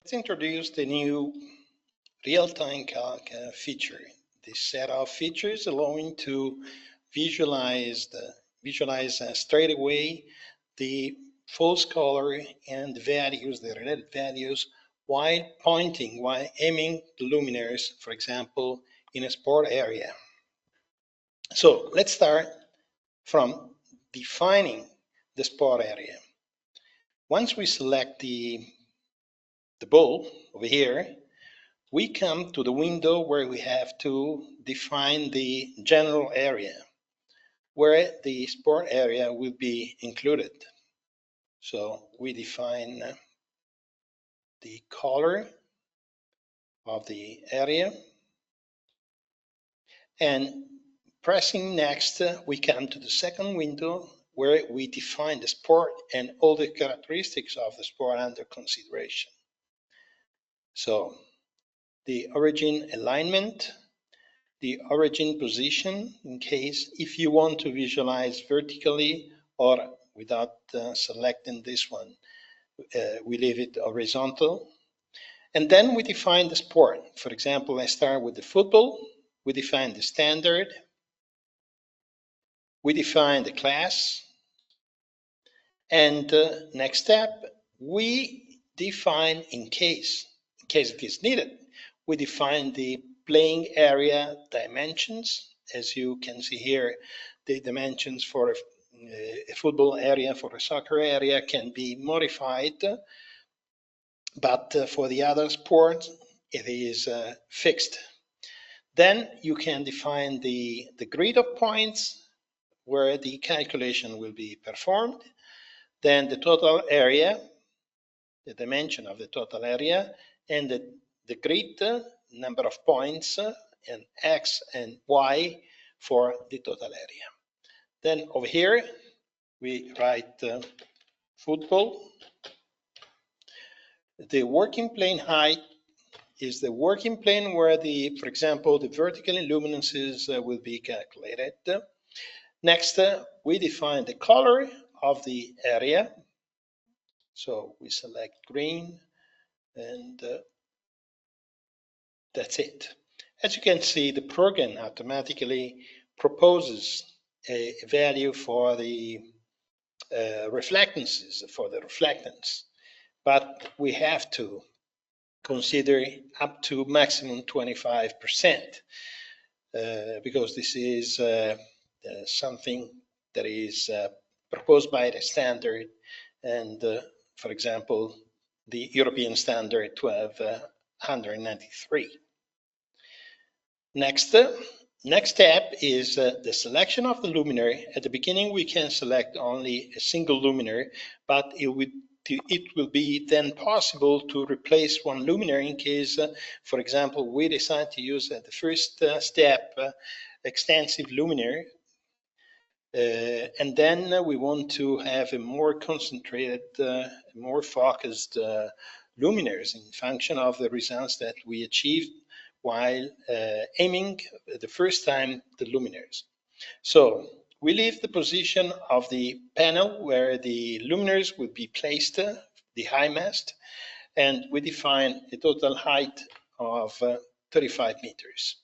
Let's introduce the new RealTimeCalc feature. This set of features allowing to visualize straight away the false color and the values, the related values, while aiming the luminaires, for example, in a sport area. So let's start from defining the sport area. Once we select the ball over here, we come to the window where we have to define the general area, where the sport area will be included. So we define the color of the area, and pressing next, we come to the second window where we define the sport and all the characteristics of the sport under consideration. So the origin alignment, the origin position, in case if you want to visualize vertically or without selecting this one, we leave it horizontal. And then we define the sport. For example, I start with the football. We define the standard. We define the class. And next step, we define in case it is needed, we define the playing area dimensions. As you can see here, the dimensions for a football area, for a soccer area can be modified, but for the other sports, it is fixed. Then you can define the grid of points where the calculation will be performed. Then the total area, the dimension of the total area, and the grid, number of points, and X and Y for the total area. Then over here, we write football. The working plane height is the working plane where for example, the vertical luminances will be calculated. Next, we define the color of the area. So we select green, and that's it. As you can see, the program automatically proposes a value for the reflectances, for the reflectance, but we have to consider up to maximum 25%, because this is something that is proposed by the standard, and for example, the European standard 12193. Next step is the selection of the luminary. At the beginning, we can select only a single luminary, but it will be then possible to replace one luminary in case, for example, we decide to use at the first step extensive luminary, and then we want to have a more concentrated, more focused luminaires in function of the results that we achieved while aiming the first time the luminaires. So we leave the position of the panel where the luminaires will be placed, the high mast, and we define a total height of 35 meters.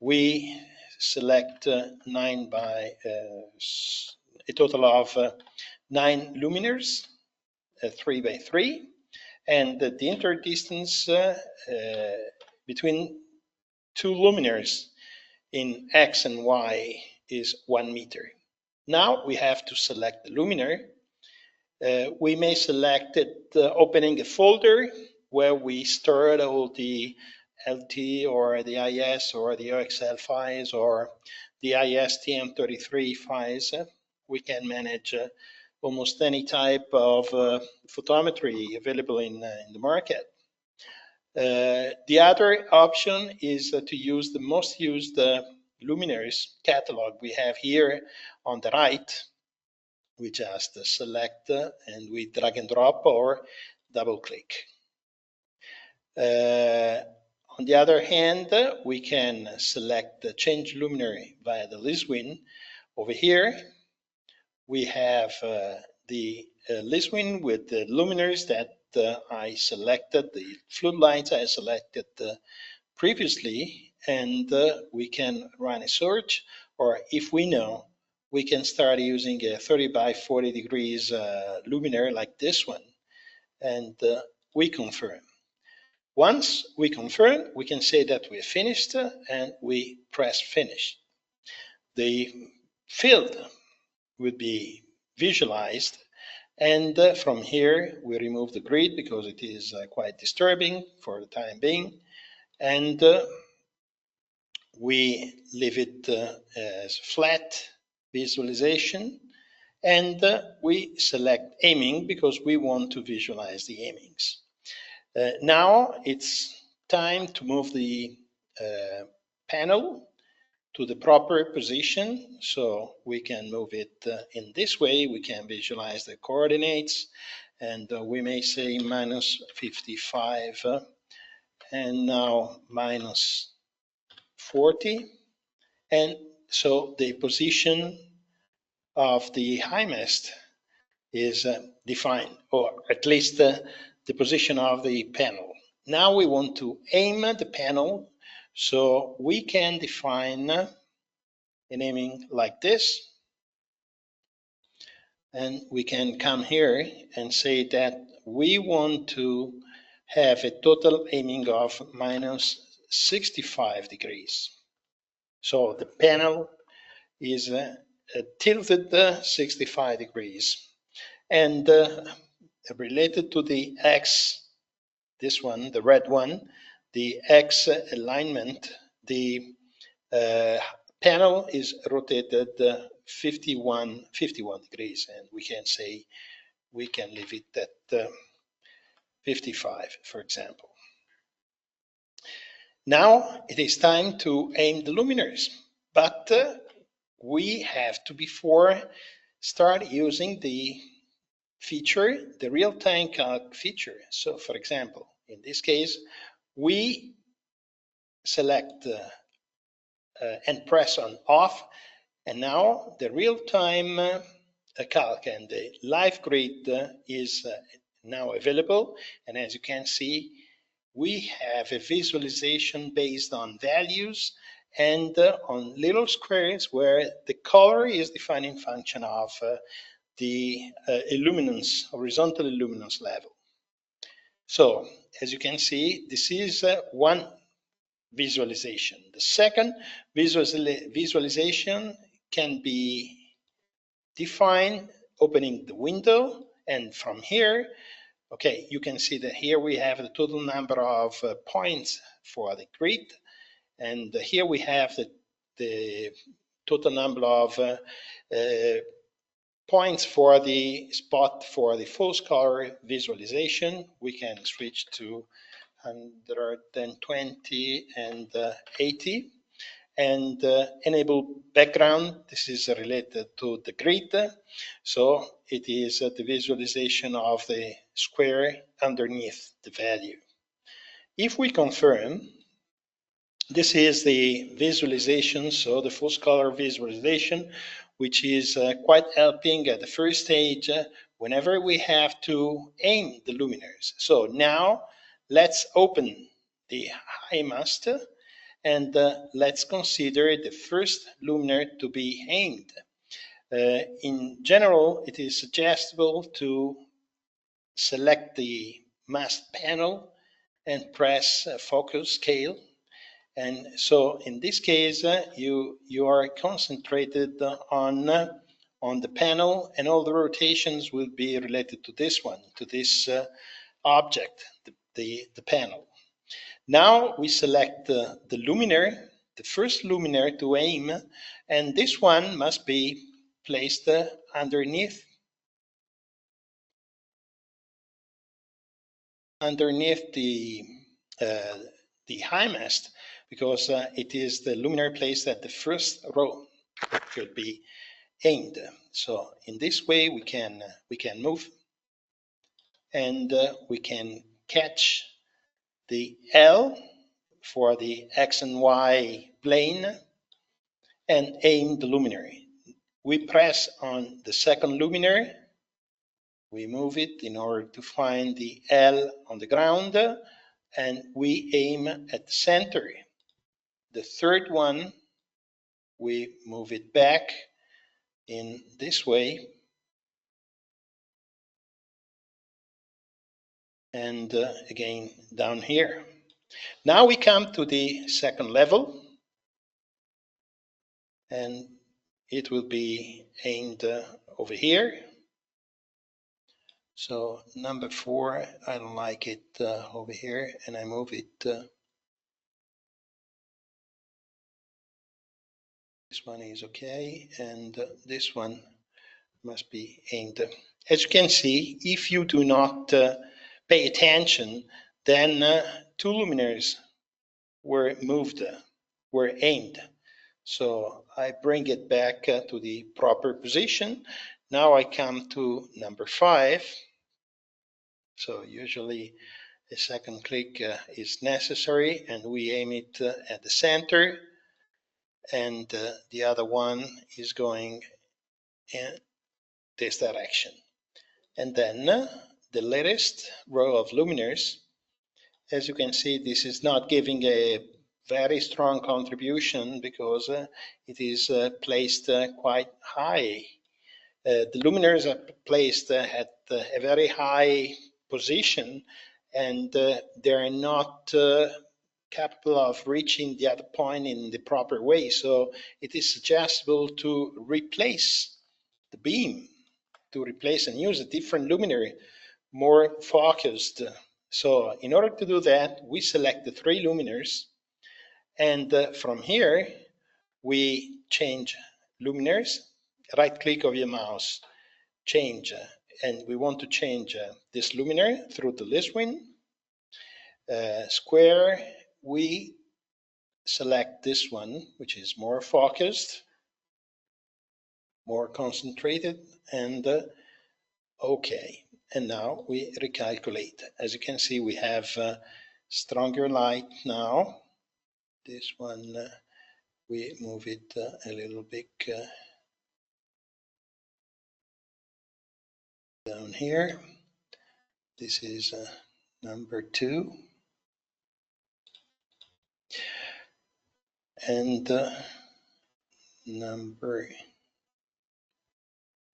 We select a total of 9 luminaires, 3 by 3, and the interdistance between 2 luminaires in X and Y is 1 meter. Now we have to select the luminary. We may select it opening a folder where we stored all the LT or the IS or the OXL files or the IS-TM33 files. We can manage almost any type of photometry available in the market. The other option is to use the most used luminaries catalog we have here on the right. We just select and we drag and drop or double click. On the other hand, we can select the change luminary via the list win. Over here, we have the list win with the luminaries that I selected, the floodlights I selected previously, and we can run a search, or if we know, we can start using a 30 by 40 degrees luminaire like this one, and we confirm. Once we confirm, we can say that we're finished, and we press finish. The field will be visualized, and from here we remove the grid because it is quite disturbing for the time being, and we leave it as flat visualization, and we select aiming because we want to visualize the aimings. Now it's time to move the panel to the proper position, so we can move it in this way. We can visualize the coordinates, and we may say minus 55 and now minus 40, and so the position of the high mast is defined, or at least the position of the panel. Now we want to aim the panel, so we can define an aiming like this, and we can come here and say that we want to have a total aiming of minus 65 degrees. So the panel is tilted 65 degrees, and related to the X, this one, the red one, the X alignment, the panel is rotated 51 degrees, and we can say we can leave it at 55, for example. Now it is time to aim the luminaires, but we have to before start using the feature, the RealTimeCalc feature. So for example, in this case, we select and press on off, and now the real-time calc and the live grid is now available. And as you can see, we have a visualization based on values and on little squares where the color is defining function of the illuminance, horizontal illuminance level. So as you can see, this is one visualization. The second visualization can be defined opening the window, and from here, okay, you can see that here we have the total number of points for the grid, and here we have the total number of points for the spot for the false color visualization. We can switch to 120 and 80, and enable background. This is related to the grid, so it is the visualization of the square underneath the value. If we confirm, this is the visualization, so the false color visualization, which is quite helping at the first stage whenever we have to aim the luminaires. So now let's open the high mast, and let's consider the first luminaire to be aimed. In general, it is suggestible to select the mast panel and press focus scale. And so in this case, you are concentrated on the panel, and all the rotations will be related to this one, to this object, the panel. Now we select the luminaire, the first luminaire to aim, and this one must be placed underneath the high mast, because it is the luminaire placed at the first row that should be aimed. So in this way we can move, and we can catch the L for the X and Y plane and aim the luminaire. We press on the second luminaire, We move it in order to find the L on the ground, and we aim at the center. The third one, we move it back in this way, and again down here. Now we come to the second level, and it will be aimed over here. So number 4, I don't like it over here, and I move it. This one is okay, and this one must be aimed. As you can see, if you do not pay attention, then 2 luminaires were moved, were aimed. So I bring it back to the proper position. Now I come to number 5. So usually a second click is necessary, and we aim it at the center, and the other one is going in this direction. And then the latest row of luminaires, as you can see, this is not giving a very strong contribution because it is placed quite high. The luminaires are placed at a very high position, and they are not capable of reaching the other point in the proper way. So it is suggestible to replace the beam, to replace and use a different luminary, more focused. So in order to do that, we select the 3 luminaires, and from here we change luminaires, right click of your mouse, change, and we want to change this luminary through the list win. Square, we select this one, which is more focused, more concentrated, and okay. And now we recalculate. As you can see, we have stronger light now. This one, we move it a little bit down here. This is number 2. And number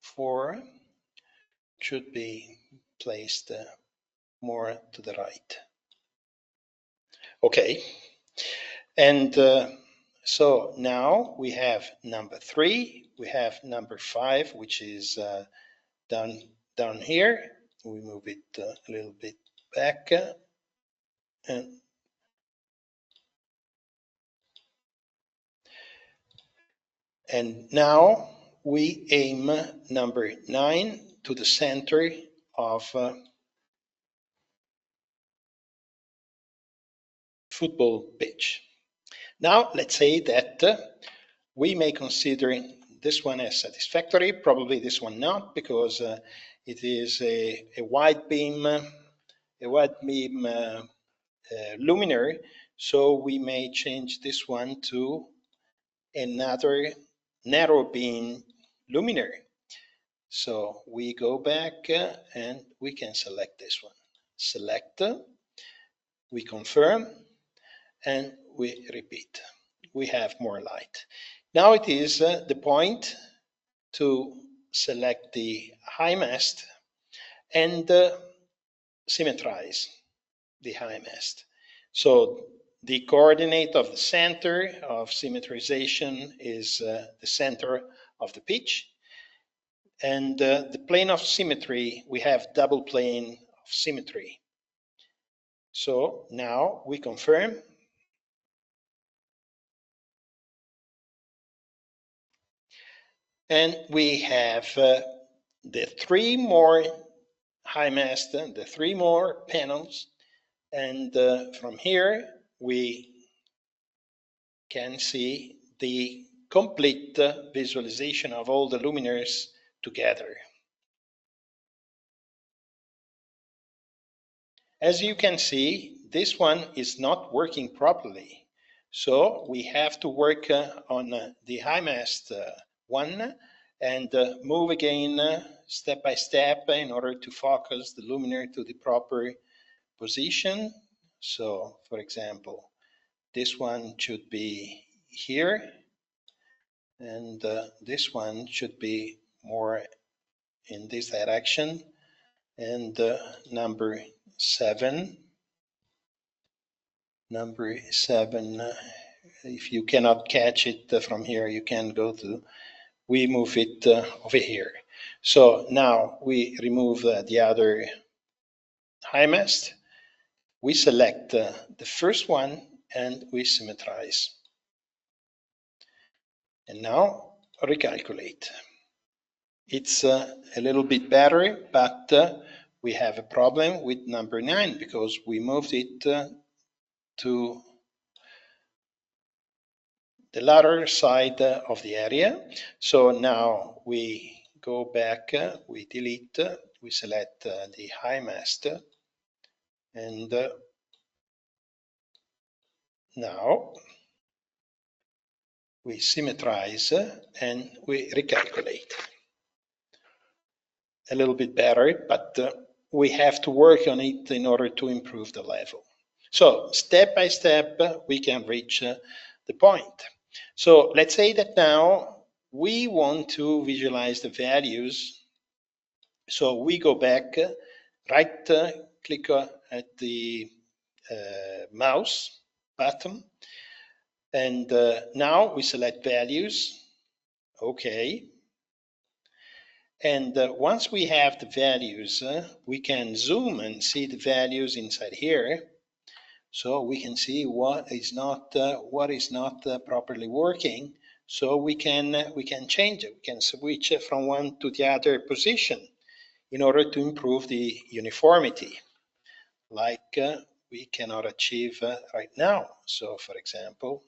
4 should be placed more to the right. Okay, and so now we have number 3, we have number 5, which is down here. We move it a little bit back, and now we aim number 9 to the center of football pitch. Now let's say that we may consider this one as satisfactory, probably this one not, because it is a wide beam luminary, so we may change this one to another narrow beam luminary. So we go back and we can select this one. Select, we confirm, and we repeat. We have more light. Now it is the point to select the high mast and symmetrize the high mast. So the coordinate of the center of symmetrization is the center of the pitch. And the plane of symmetry, we have double plane of symmetry. So now we confirm. And we have the 3 more high mast, the 3 more panels, and from here we can see the complete visualization of all the luminaires together. As you can see, this one is not working properly, so we have to work on the high mast one and move again step by step in order to focus the luminaire to the proper position. So, for example, this one should be here, and this one should be more in this direction, and number 7, if you cannot catch it from here, you can go to, we move it over here. So now we remove the other high mast, we select the first one, and we symmetrize. And now recalculate. It's a little bit better, but we have a problem with number 9 because we moved it to the lateral side of the area. So now we go back, we delete, we select the high mast, and now we symmetrize and we recalculate. A little bit better, but we have to work on it in order to improve the level. So step by step, we can reach the point. So let's say that now we want to visualize the values. So we go back, right click at the mouse button, and now we select values. Okay. And once we have the values, we can zoom and see the values inside here. So we can see what is not properly working. So we can change it. We can switch from one to the other position in order to improve the uniformity, like we cannot achieve right now. So for example,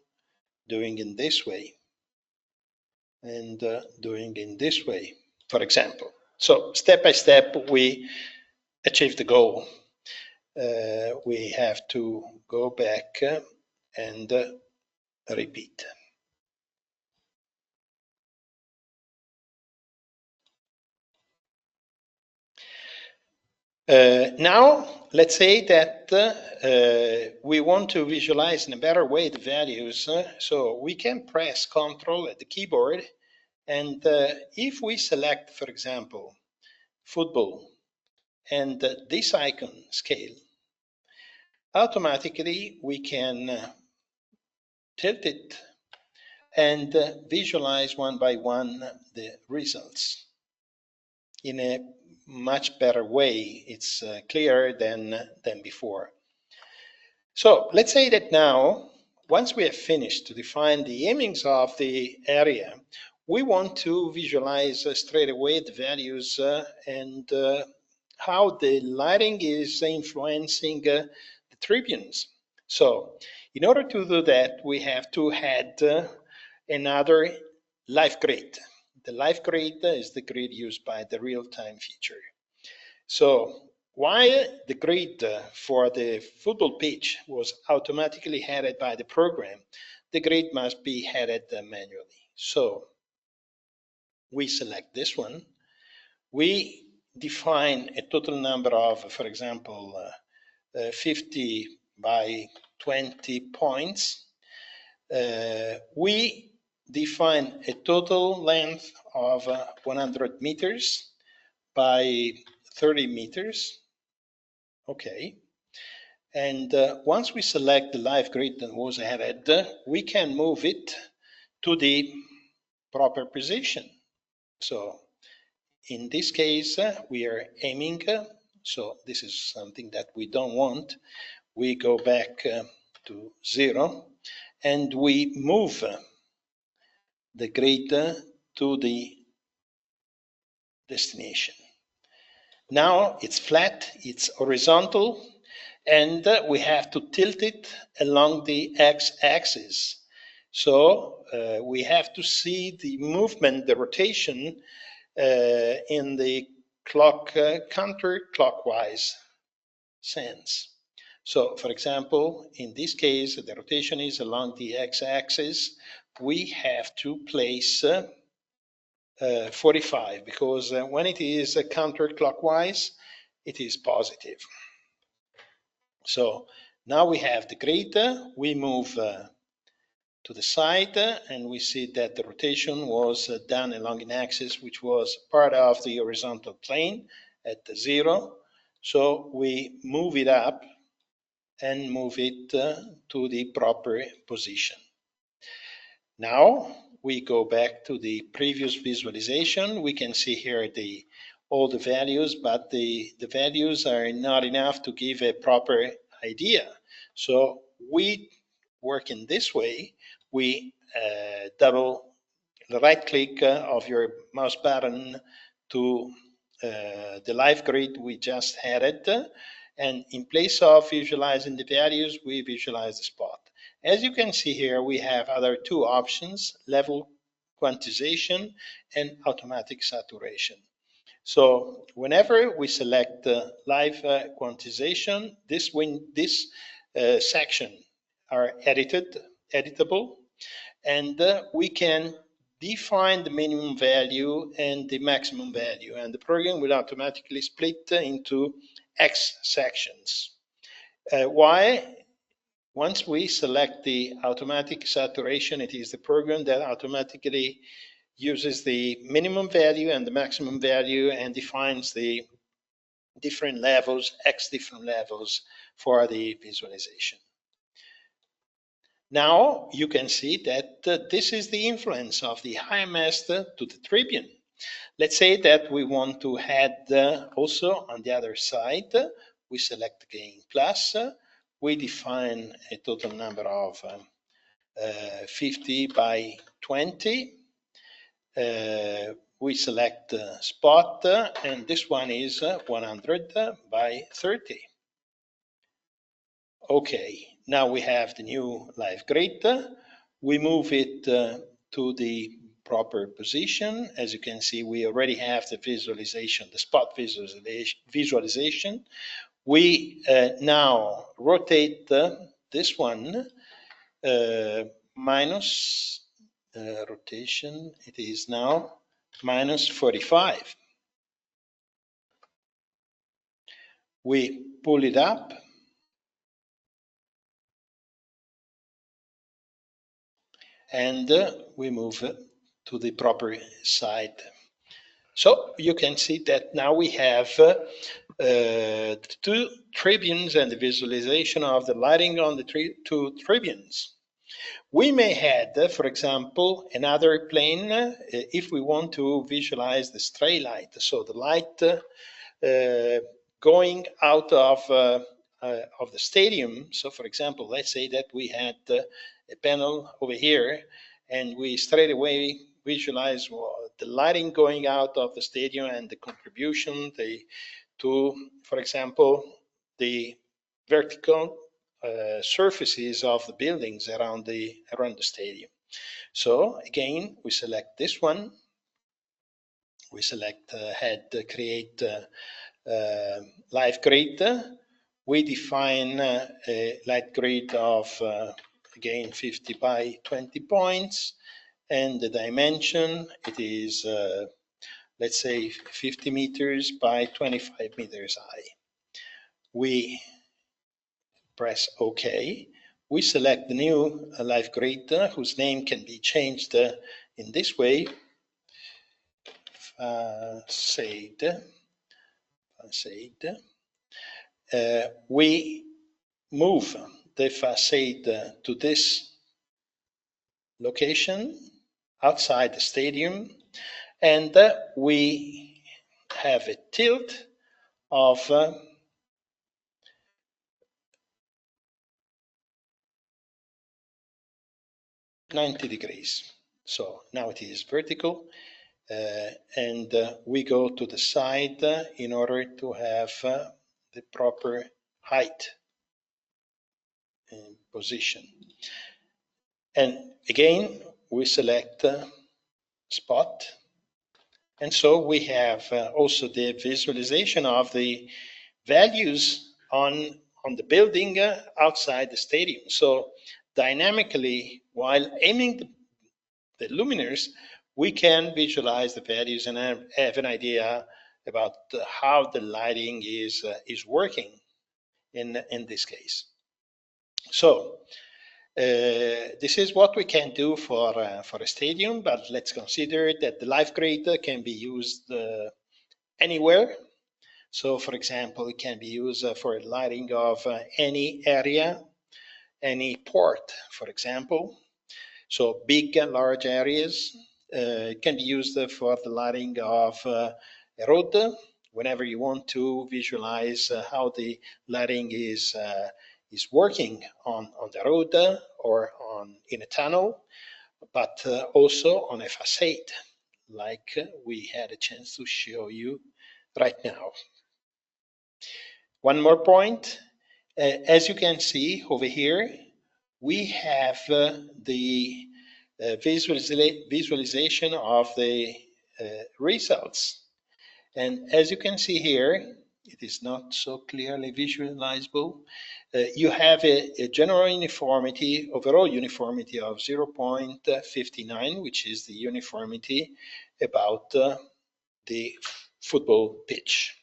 doing in this way and doing in this way, for example. So step by step, we achieve the goal. We have to go back and repeat. Now, let's say that we want to visualize in a better way the values. So we can press Ctrl at the keyboard, and if we select, for example, football, and this icon scale, automatically we can tilt it and visualize one by one the results in a much better way. It's clearer than before. So let's say that now, once we have finished to define the aimings of the area, we want to visualize straight away the values and how the lighting is influencing the tribunes. So in order to do that, we have to add another live grid. The live grid is the grid used by the real-time feature. So while the grid for the football pitch was automatically added by the program, the grid must be added manually. So we select this one. We define a total number of, for example, 50 by 20 points. We define a total length of 100 meters by 30 meters. Okay. And once we select the live grid that was added, we can move it to the proper position. So in this case, we are aiming. So this is something that we don't want. We go back to 0 and we move the grid to the destination. Now it's flat, it's horizontal, and we have to tilt it along the x-axis. So we have to see the movement, the rotation in the counterclockwise sense. So for example, in this case, the rotation is along the x-axis. We have to place 45, because when it is counterclockwise, it is positive. So now we have the grid. We move to the side, and we see that the rotation was done along an axis which was part of the horizontal plane at 0. So we move it up and move it to the proper position. Now we go back to the previous visualization. We can see here all the values, but the values are not enough to give a proper idea. So we work in this way. We double the right click of your mouse button to the live grid we just had it, and in place of visualizing the values, we visualize the spot. As you can see here, we have other two options: level quantization and automatic saturation. So whenever we select live quantization, this section are editable, and we can define the minimum value and the maximum value, and the program will automatically split into X sections. Why? Once we select the automatic saturation, it is the program that automatically uses the minimum value and the maximum value and defines the different levels, X different levels for the visualization. Now you can see that this is the influence of the HMS to the tribune. Let's say that we want to add also on the other side, we select gain plus, we define a total number of 50 by 20. We select spot, and this one is 100 by 30. Okay, now we have the new live grid. We move it to the proper position. As you can see, we already have the visualization, the spot visualization. We now rotate this one minus rotation. It is now minus 45. We pull it up. And we move to the proper side. So you can see that now we have two tribunes and the visualization of the lighting on the two tribunes. We may add, for example, another plane if we want to visualize the stray light. So the light going out of the stadium. So for example, let's say that we had a panel over here, and we straight away visualize the lighting going out of the stadium and the contribution to, for example, the vertical surfaces of the buildings around the stadium. So again, we select this one. We select create live grid. We define a light grid of again 50 by 20 points, and the dimension, it is let's say 50 meters by 25 meters high. We press OK. We select the new live grid whose name can be changed in this way. Facade. We move the facade to this location outside the stadium, and we have a tilt of 90 degrees. So now it is vertical, and we go to the side in order to have the proper height and position. And again, we select spot. And so we have also the visualization of the values on the building outside the stadium. So dynamically, while aiming the luminaires, we can visualize the values and have an idea about how the lighting is working in this case. So this is what we can do for a stadium, but let's consider that the live grid can be used anywhere. So, for example, it can be used for lighting of any area, any port, for example. So big and large areas. It can be used for the lighting of a road whenever you want to visualize how the lighting is working on the road or in a tunnel, but also on a facade, like we had a chance to show you right now. One more point. As you can see over here, we have the visualization of the results. And as you can see here, it is not so clearly visualizable. You have a general uniformity, overall uniformity of 0.59, which is the uniformity about the football pitch.